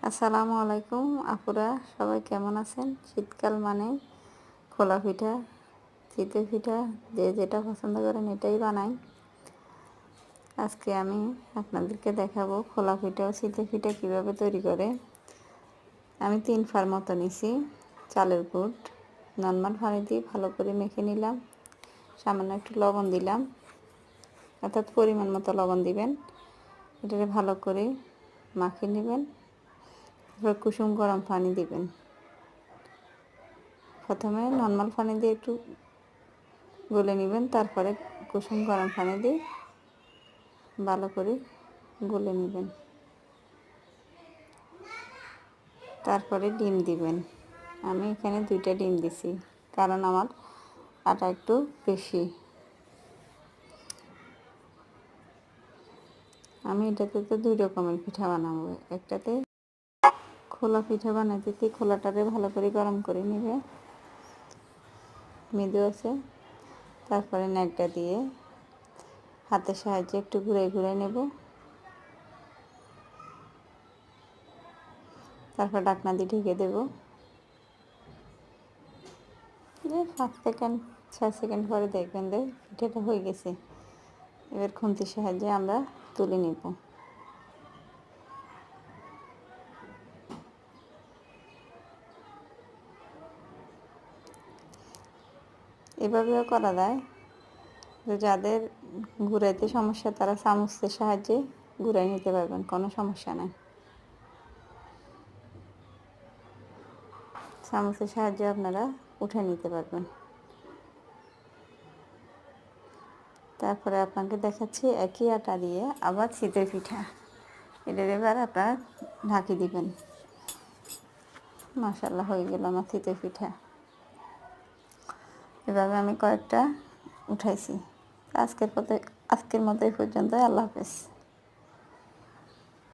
আসসালামু আলাইকুম আপুরা, সবাই কেমন আছেন? শীতকাল মানে খোলা পিঠা, চিতই পিঠা, যে যেটা পছন্দ করেন এটাই বানাই। আজকে আমি আপনাদেরকে দেখাবো খোলা পিঠা ও চিতই পিঠা কীভাবে তৈরি করে। আমি 3 ফার মতো নিছি চালের গুঁড়, নর্মাল পানি দিয়ে ভালো করে মেখে নিলাম। সামান্য একটু লবণ দিলাম, অর্থাৎ পরিমাণ মতো লবণ দিবেন। এটাকে ভালো করে মাখিয়ে নেবেন। এবার কুসুম গরম পানি দিবেন। প্রথমে নর্মাল পানি দিয়ে একটু গলে নেবেন, তারপরে কুসুম গরম পানি দিয়ে ভালো করে গলে নেবেন। তারপরে ডিম দিবেন। আমি এখানে 2টা ডিম দিছি, কারণ আমার আটা একটু বেশি। আমি এটাতে তো 2 রকমের পিঠা বানাবো। একটাতে খোলা পিঠা বানাইতেছি, খোলাটারে ভালো করে গরম করে নেবে মৃদু আছে। তারপরে ন্যাকটা দিয়ে হাতের সাহায্যে একটু ঘুরে নেব। তারপর ঢাকনা দিয়ে ঢেকে দেব। 5 সেকেন্ড 6 সেকেন্ড পরে দেখবেন যে পিঠাটা হয়ে গেছে। এবার খুন্তির সাহায্যে আমরা তুলে নেব। এভাবেও করা যায়। যাদের ঘুরাইতে সমস্যা তারা চামচের সাহায্যে ঘুরাই নিতে পারবেন, কোনো সমস্যা নাই। চামচের সাহায্যে আপনারা উঠে নিতে পারবেন। তারপরে আপনাকে দেখাচ্ছি একই আটা দিয়ে আবার চিতই পিঠা। এটার এবার আপনারা ঢাকি দিবেন। মাশাআল্লাহ, হয়ে গেল আমার চিতই পিঠা। এভাবে আমি কয়েকটা উঠাইছি। আজকের মতো এই পর্যন্ত। আল্লাহ হাফেজ।